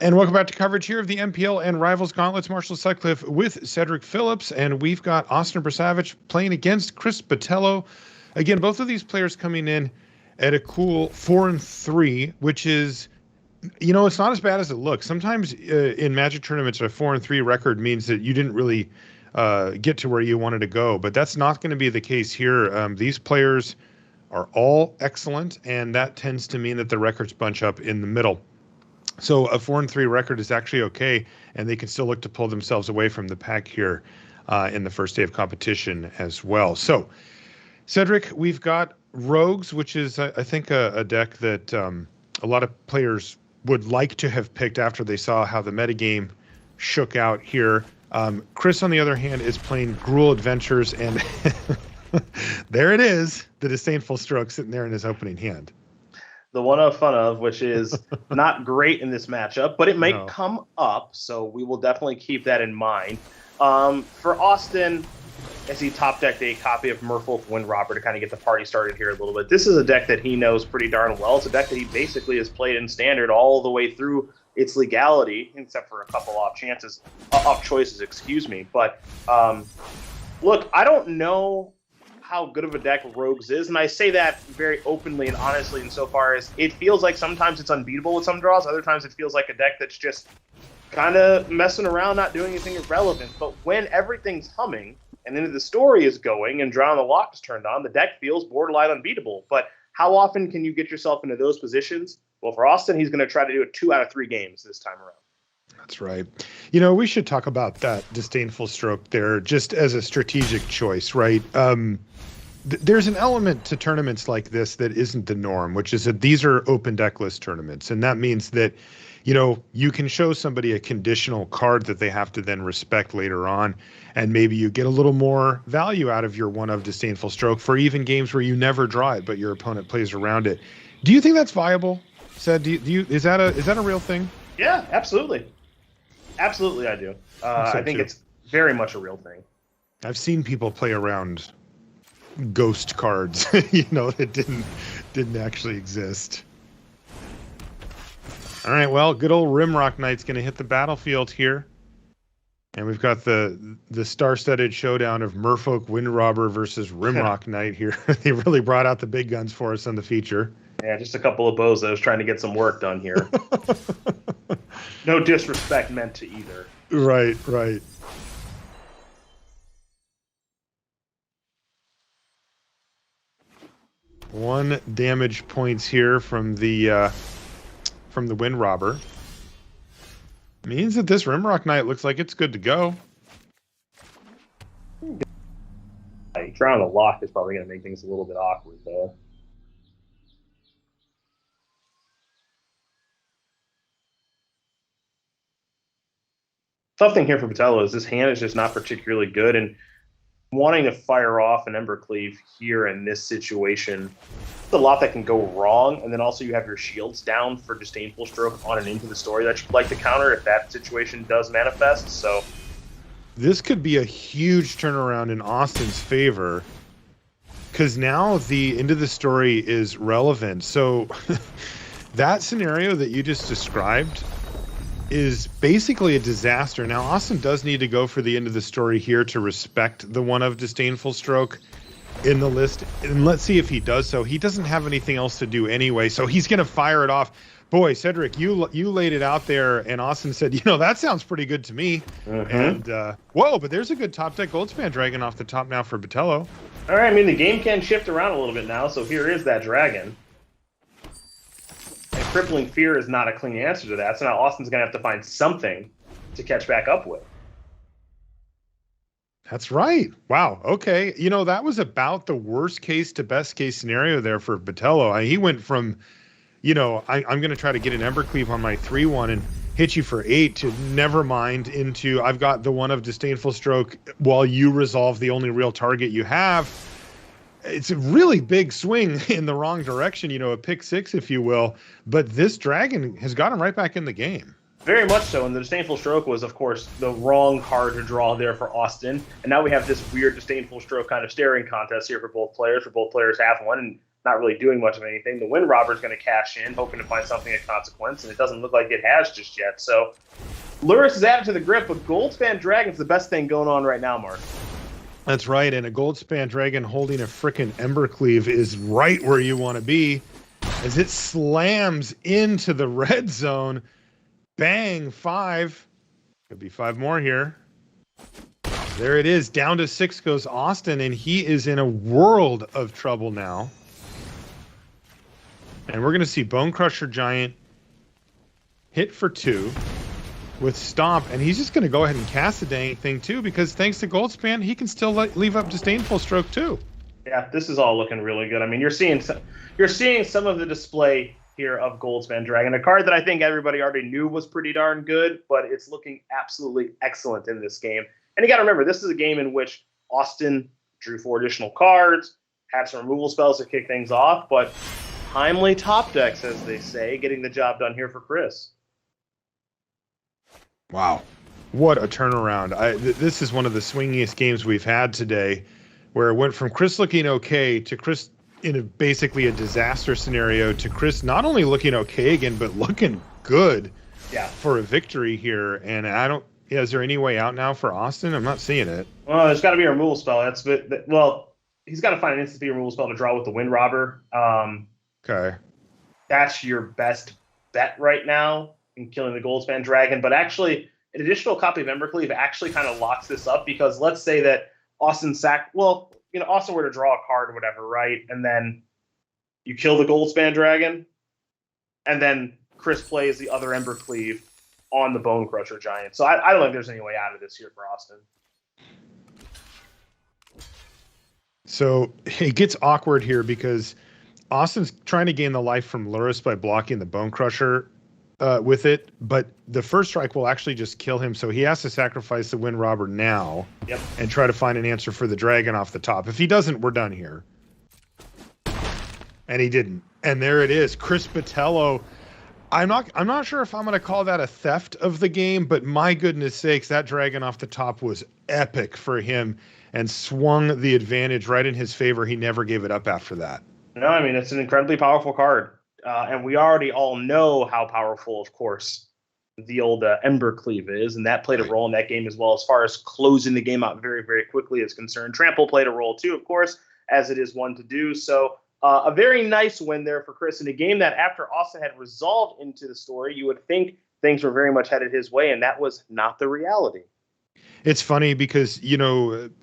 And welcome back to coverage here of the MPL and Rivals Gauntlets. Marshall Sutcliffe with Cedric Phillips, and we've got Austin Bursavich playing against Chris Botelho. Again, both of these players coming in at a cool 4-3, which is, it's not as bad as it looks. Sometimes in Magic tournaments, a 4-3 record means that you didn't really get to where you wanted to go, but that's not going to be the case here. These players are all excellent, and that tends to mean that the records bunch up in the middle. So a 4-3 record is actually okay, and they can still look to pull themselves away from the pack here in the first day of competition as well. So, Cedric, we've got Rogues, which is, I think, a deck that a lot of players would like to have picked after they saw how the metagame shook out here. Chris, on the other hand, is playing Gruul Adventures, and there it is, the Disdainful Stroke sitting there in his opening hand. The one of fun of, which is not great in this matchup, but it might come up, so we will definitely keep that in mind. For Austin, as he top decked a copy of Merfolk Windrobber to kind of get the party started here a little bit. This is a deck that he knows pretty darn well. It's a deck that he basically has played in Standard all the way through its legality, except for a couple off choices, excuse me. But look, I don't know how good of a deck Rogues is, and I say that very openly and honestly insofar as it feels like sometimes it's unbeatable with some draws, other times it feels like a deck that's just kind of messing around, not doing anything irrelevant. But when everything's humming and then the story is going and Drown the Lock is turned on, the deck feels borderline unbeatable. But how often can you get yourself into those positions? Well, for Austin, he's going to try to do it 2 out of 3 games this time around. That's right. We should talk about that Disdainful Stroke there just as a strategic choice, right? There's an element to tournaments like this that isn't the norm, which is that these are open deck list tournaments. And that means that, you can show somebody a conditional card that they have to then respect later on. And maybe you get a little more value out of your one of Disdainful Stroke for even games where you never draw it, but your opponent plays around it. Do you think that's viable? Said, is that a real thing? Yeah, absolutely. Absolutely, I do. I think it's very much a real thing. I've seen people play around ghost cards, that didn't actually exist. All right, well, good old Rimrock Knight's going to hit the battlefield here. And we've got the star-studded showdown of Merfolk Windrobber versus Rimrock Knight here. They really brought out the big guns for us on the feature. Yeah, just a couple of bozos trying to get some work done here. No disrespect meant to either. Right. 1 damage points here from the Windrobber. Means that this Rimrock Knight looks like it's good to go. Drown the Lock is probably going to make things a little bit awkward, though. Tough thing here for Botelho is this hand is just not particularly good, and wanting to fire off an Embercleave here in this situation, there's a lot that can go wrong, and then also you have your shields down for Disdainful Stroke on and into the story that you'd like to counter if that situation does manifest. So this could be a huge turnaround in Austin's favor, because now the end of the story is relevant. So that scenario that you just described is basically a disaster. Now, Austin does need to go for the end of the story here to respect the one of Disdainful Stroke in the list. And let's see if he does so. He doesn't have anything else to do anyway, so he's going to fire it off. Boy, Cedric, you laid it out there, and Austin said, that sounds pretty good to me. And, whoa, but there's a good top deck Goldspan Dragon off the top now for Botelho. All right, I mean, the game can shift around a little bit now, so here is that dragon. And Crippling Fear is not a clean answer to that, so now Austin's going to have to find something to catch back up with. That's right. Wow. Okay. That was about the worst case to best case scenario there for Botelho. He went from, I'm going to try to get an Embercleave on my 3/1 and hit you for 8 to never mind into I've got the one of Disdainful Stroke while you resolve the only real target you have. It's a really big swing in the wrong direction, a pick 6, if you will. But this dragon has got him right back in the game. Very much so, and the Disdainful Stroke was, of course, the wrong card to draw there for Austin. And now we have this weird Disdainful Stroke kind of staring contest here for both players. Both players have one, and not really doing much of anything. The Wind Robber's going to cash in, hoping to find something of consequence, and it doesn't look like it has just yet. So Luris is added to the grip, but Goldspan Dragon's the best thing going on right now, Mark. That's right, and a Goldspan Dragon holding a frickin' Embercleave is right where you want to be as it slams into the red zone. Bang, 5. Could be 5 more here. There it is. Down to 6 goes Austin, and he is in a world of trouble now. And we're going to see Bone Crusher Giant hit for 2 with Stomp, and he's just going to go ahead and cast the dang thing too, because thanks to Goldspan, he can still leave up Disdainful Stroke too. Yeah, this is all looking really good. I mean, you're seeing some of the display here of Goldspan Dragon, a card that I think everybody already knew was pretty darn good, but it's looking absolutely excellent in this game. And you got to remember, this is a game in which Austin drew 4 additional cards, had some removal spells to kick things off, but timely top decks, as they say, getting the job done here for Chris. Wow. What a turnaround. This is one of the swingiest games we've had today, where it went from Chris looking okay to Chris in basically a disaster scenario to Chris not only looking okay again, but looking good for a victory here. And is there any way out now for Austin? I'm not seeing it. Well, there's got to be a removal spell. He's got to find an instant removal spell to draw with the Wind Robber. Okay. That's your best bet right now in killing the Goldspan Dragon. But actually, an additional copy of Embercleave actually kind of locks this up, because let's say that Austin Austin were to draw a card or whatever, right? And then you kill the Goldspan Dragon, and then Chris plays the other Embercleave on the Bone Crusher Giant. So I don't think there's any way out of this here for Austin. So it gets awkward here because Austin's trying to gain the life from Luris by blocking the Bone Crusher with it, but the first strike will actually just kill him, so he has to sacrifice the Wind Robber now and try to find an answer for the dragon off the top. If he doesn't, we're done here. And he didn't. And there it is. Chris Botelho. I'm not sure if I'm going to call that a theft of the game, but my goodness sakes, that dragon off the top was epic for him and swung the advantage right in his favor. He never gave it up after that. No, I mean, it's an incredibly powerful card. And we already all know how powerful, of course, the old Embercleave is, and that played a role in that game as well, as far as closing the game out very, very quickly is concerned. Trample played a role too, of course, as it is one to do. So a very nice win there for Chris in a game that, after Austin had resolved into the story, you would think things were very much headed his way, and that was not the reality. It's funny because,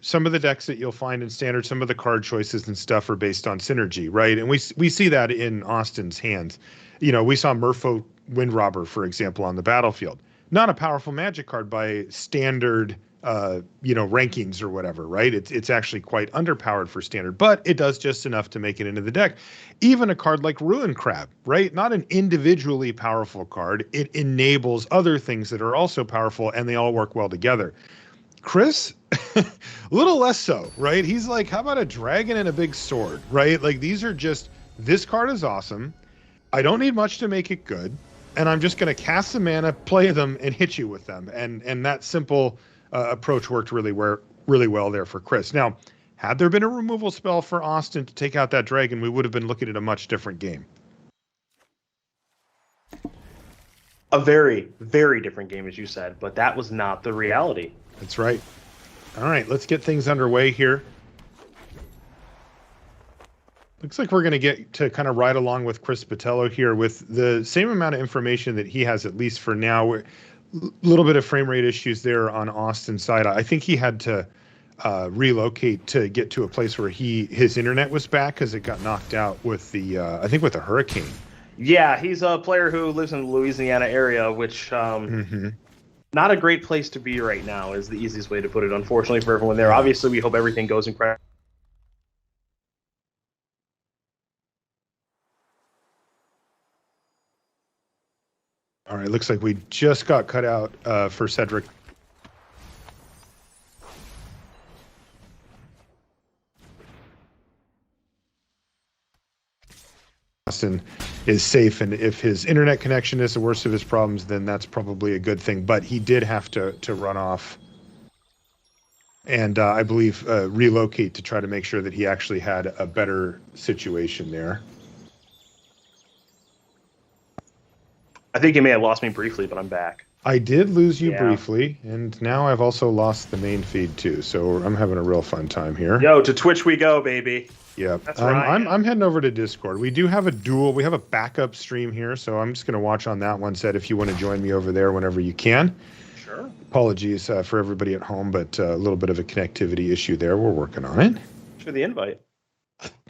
some of the decks that you'll find in Standard, some of the card choices and stuff are based on synergy, right? And we see that in Austin's hands. We saw Merfolk Wind Robber, for example, on the battlefield. Not a powerful Magic card by Standard, rankings or whatever, right? It's actually quite underpowered for Standard, but it does just enough to make it into the deck. Even a card like Ruin Crab, right? Not an individually powerful card. It enables other things that are also powerful, and they all work well together. Chris, a little less so, right? He's like, how about a dragon and a big sword, right? Like, this card is awesome. I don't need much to make it good. And I'm just going to cast the mana, play them, and hit you with them. And that simple approach worked really well there for Chris. Now, had there been a removal spell for Austin to take out that dragon, we would have been looking at a much different game. A very, very different game, as you said, but that was not the reality. That's right. All right, let's get things underway here. Looks like we're going to get to kind of ride along with Chris Botelho here with the same amount of information that he has, at least for now. A little bit of frame rate issues there on Austin's side. I think he had to relocate to get to a place where his internet was back because it got knocked out with the hurricane. Yeah, he's a player who lives in the Louisiana area, which not a great place to be right now is the easiest way to put it, unfortunately, for everyone there. Obviously, we hope everything goes incredible. All right, looks like we just got cut out for Cedric. Austin is safe, and if his internet connection is the worst of his problems, then that's probably a good thing. But he did have to run off. and I believe relocate to try to make sure that he actually had a better situation there. I think you may have lost me briefly, but I'm back. I did lose you briefly, and now I've also lost the main feed too, so I'm having a real fun time here. Yo, to Twitch we go, baby. Yeah, that's right. I'm heading over to Discord. We do have a dual. We have a backup stream here, so I'm just going to watch on that one set if you want to join me over there whenever you can. Sure. Apologies for everybody at home, but a little bit of a connectivity issue there. We're working on it. Thanks for the invite.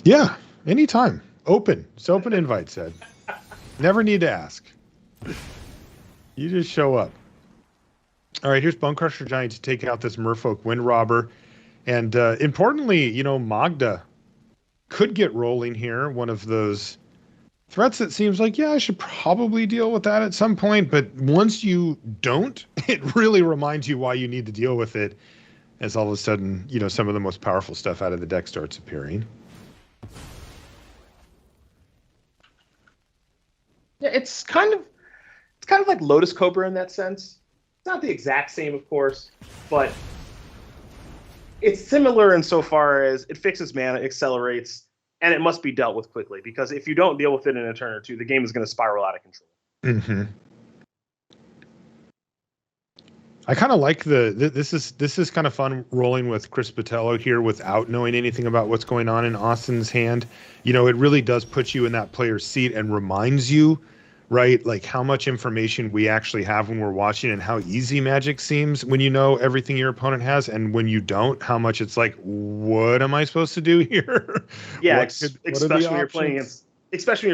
Yeah, anytime. Open. It's open invite, said. Never need to ask. You just show up. All right, here's Bone Crusher Giant to take out this Merfolk Wind Robber. And importantly, you know, Magda could get rolling here. One of those threats that seems like, yeah, I should probably deal with that at some point. But once you don't, it really reminds you why you need to deal with it, as all of a sudden, you know, some of the most powerful stuff out of the deck starts appearing. Yeah, it's kind of like Lotus Cobra in that sense. It's not the exact same, of course, but it's similar insofar as it fixes mana, accelerates, and it must be dealt with quickly, because if you don't deal with it in a turn or two, the game is going to spiral out of control. Mm-hmm. I kind of like this is kind of fun rolling with Chris Botelho here without knowing anything about what's going on in Austin's hand. You know, it really does put you in that player's seat and reminds you, right, like how much information we actually have when we're watching and how easy Magic seems when you know everything your opponent has, and when you don't, how much it's like, what am I supposed to do here? Yeah, especially when you're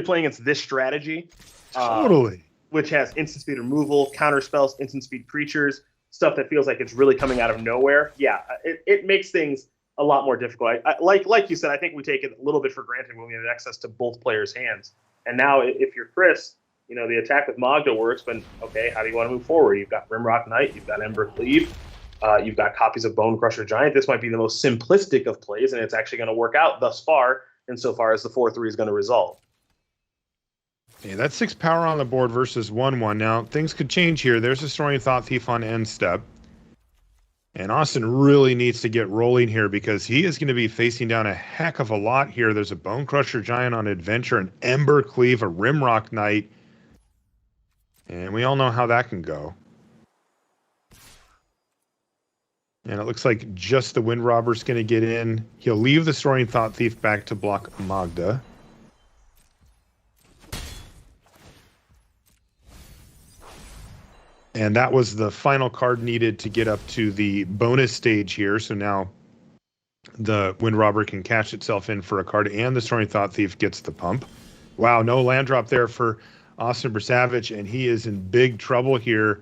playing against this strategy. Totally. Which has instant speed removal, counter spells, instant speed creatures, stuff that feels like it's really coming out of nowhere. Yeah, it makes things a lot more difficult. Like you said, I think we take it a little bit for granted when we have access to both players' hands. And now, if you're Chris, you know, the attack with Magda works, but okay, how do you want to move forward? You've got Rimrock Knight, you've got Ember Cleave, you've got copies of Bone Crusher Giant. This might be the most simplistic of plays, and it's actually going to work out thus far, insofar as the 4-3 is going to resolve. Yeah, that's 6 power on the board versus 1-1. Now, things could change here. There's a Historian Thought Thief on end step. And Austin really needs to get rolling here because he is going to be facing down a heck of a lot here. There's a Bone Crusher Giant on Adventure, an Ember Cleave, a Rimrock Knight. And we all know how that can go. And it looks like just the Wind Robber's going to get in. He'll leave the Historian Thought Thief back to block Magda. And that was the final card needed to get up to the bonus stage here. So now the Wind Robber can cash itself in for a card, and the Historian Thought Thief gets the pump. Wow, no land drop there for Austin Bursavich, and he is in big trouble here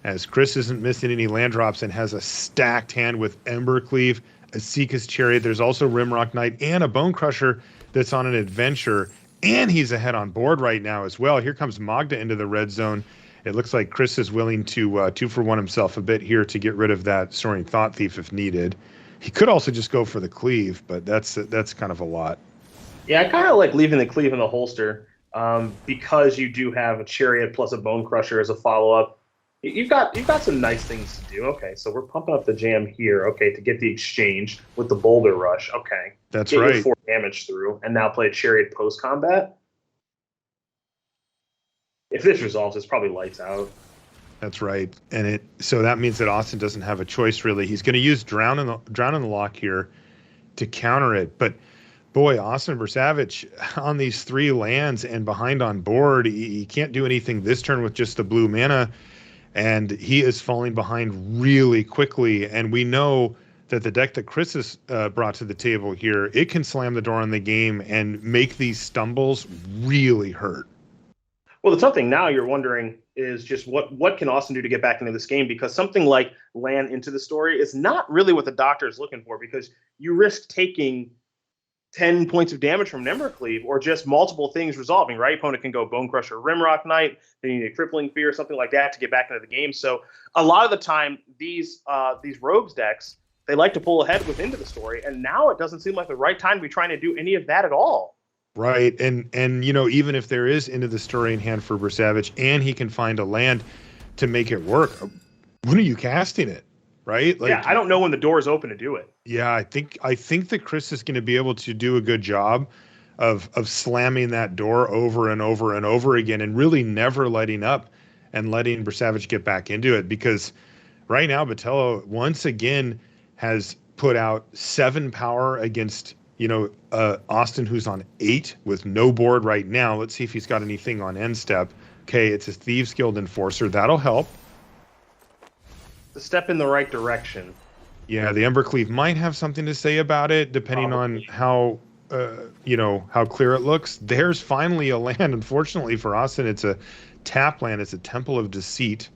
as Chris isn't missing any land drops and has a stacked hand with Ember Cleave, a Seeka's Chariot. There's also Rimrock Knight and a Bone Crusher that's on an adventure, and he's ahead on board right now as well. Here comes Magda into the red zone. It looks like Chris is willing to 2-for-1 himself a bit here to get rid of that Soaring Thought Thief if needed. He could also just go for the Cleave, but that's kind of a lot. Yeah, I kind of like leaving the Cleave in the holster because you do have a Chariot plus a Bone Crusher as a follow-up. You've got some nice things to do. Okay, so we're pumping up the jam here, okay, to get the exchange with the Boulder Rush. Okay. That's get right. Your 4 damage through, and now play Chariot post-combat. If this resolves, it's probably lights out. That's right. And so that means that Austin doesn't have a choice, really. He's going to use Drown in the Lock here to counter it. But, boy, Austin Bursavich on these 3 lands and behind on board, he can't do anything this turn with just the blue mana. And he is falling behind really quickly. And we know that the deck that Chris has brought to the table here, it can slam the door on the game and make these stumbles really hurt. Well, the tough thing now you're wondering is just what can Austin do to get back into this game? Because something like land into the story is not really what the doctor is looking for, because you risk taking 10 points of damage from Ember Cleave or just multiple things resolving, right? Opponent can go Bone Crusher, Rimrock Knight, they need a Crippling Fear, something like that to get back into the game. So a lot of the time, these rogues decks, they like to pull ahead with into the story, and now it doesn't seem like the right time to be trying to do any of that at all. Right, and you know, even if there is into the story in hand for Bursavich and he can find a land to make it work, when are you casting it? right? Like, yeah, I don't know when the door is open to do it. Yeah, I think that Chris is going to be able to do a good job of slamming that door over and over and over again, and really never letting up and letting Bursavich get back into it, because right now Botelho once again has put out 7 power against, Austin, who's on 8 with no board right now. Let's see if he's got anything on end step. Okay, it's his Thieves Guild Enforcer. That'll help. The step in the right direction. Yeah, the Embercleave might have something to say about it, depending on how, how clear it looks. There's finally a land. Unfortunately for Austin, it's a tap land. It's a Temple of Deceit.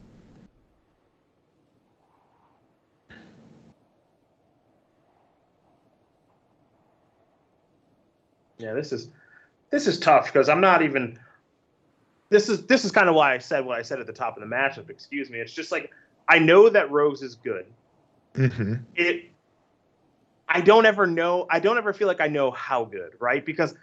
Yeah, this is tough, because I'm not even. This is kind of why I said what I said at the top of the matchup. Excuse me. It's just like, I know that Rogues is good. Mm-hmm. I don't ever feel like I know how good, right? Because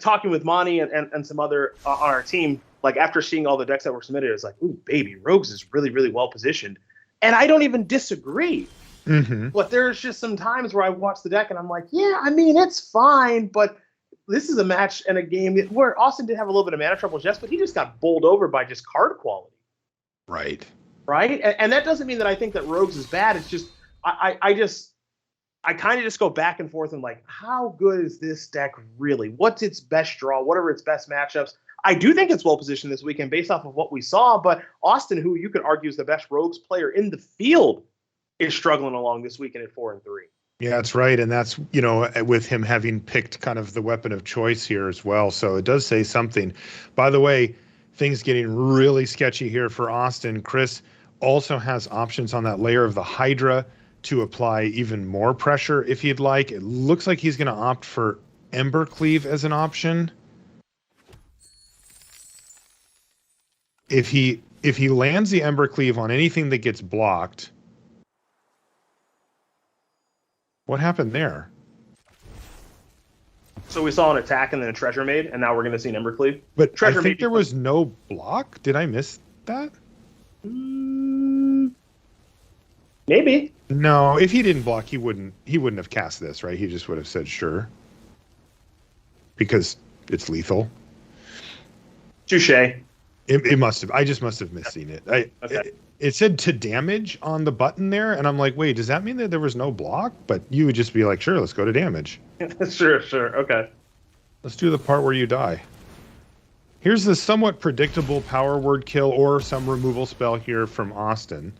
talking with Monty and some other on our team, like, after seeing all the decks that were submitted, it's like, ooh, baby, Rogues is really, really well positioned. And I don't even disagree. Mm-hmm. But there's just some times where I watch the deck and I'm like, yeah, I mean, it's fine, but this is a match and a game where Austin did have a little bit of mana troubles, yes, but he just got bowled over by just card quality. Right. Right? And that doesn't mean that I think that Rogues is bad. It's just, I kind of just go back and forth and like, how good is this deck really? What's its best draw? What are its best matchups? I do think it's well positioned this weekend based off of what we saw, but Austin, who you could argue is the best Rogues player in the field, is struggling along this weekend at 4-3. Yeah, that's right. And that's, with him having picked kind of the weapon of choice here as well. So it does say something. By the way, things getting really sketchy here for Austin. Chris also has options on that layer of the Hydra to apply even more pressure if he'd like. It looks like he's going to opt for Embercleave as an option. If he lands the Embercleave on anything that gets blocked. What happened there? So we saw an attack and then a treasure made, and now we're going to see an Embercleave. But treasure I think there was no block. Did I miss that? Maybe. No, if he didn't block, he wouldn't have cast this, right? He just would have said sure. Because it's lethal. Touche. It must have. I just must have misseen it. It said to damage on the button there, and I'm like, wait, does that mean that there was no block? But you would just be like, sure, let's go to damage. Sure, okay. Let's do the part where you die. Here's the somewhat predictable power word kill or some removal spell here from Austin.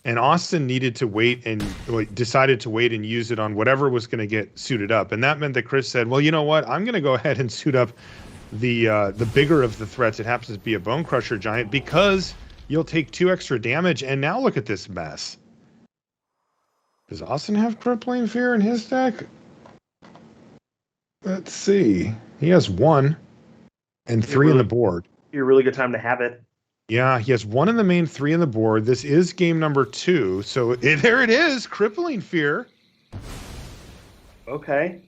And Austin needed to wait and decided to wait and use it on whatever was going to get suited up. And that meant that Chris said, well, you know what? I'm going to go ahead and suit up the bigger of the threats. It happens to be a Bone Crusher Giant, because you'll take 2 extra damage. And now look at this mess. Does Austin have Crippling Fear in his deck? Let's see. He has 1 and 3 in the board. Be a really good time to have it. Yeah, he has 1 in the main, 3 in the board. This is game number 2. So there it is, Crippling Fear. Okay.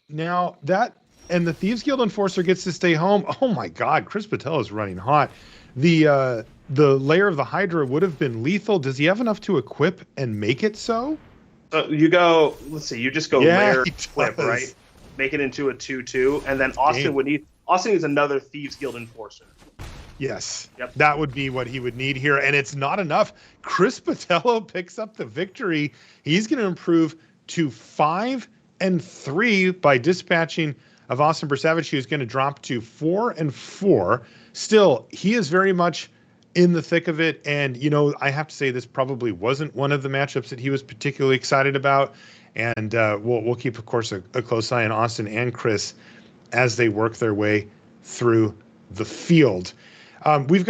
Now that, and the Thieves Guild Enforcer gets to stay home. Oh my God, Chris Botelho is running hot. The layer of the Hydra would have been lethal. Does he have enough to equip and make it so? So you go, let's see, you just go layer equip, right? Make it into a 2/2, and then Austin needs another Thieves Guild Enforcer. Yes, that would be what he would need here, and it's not enough. Chris Botelho picks up the victory. He's going to improve to 5-3 by dispatching of Austin Bursavich, who's going to drop to 4-4. Still, he is very much in the thick of it, and I have to say this probably wasn't one of the matchups that he was particularly excited about. And we'll keep, of course, a close eye on Austin and Chris as they work their way through the field. We've got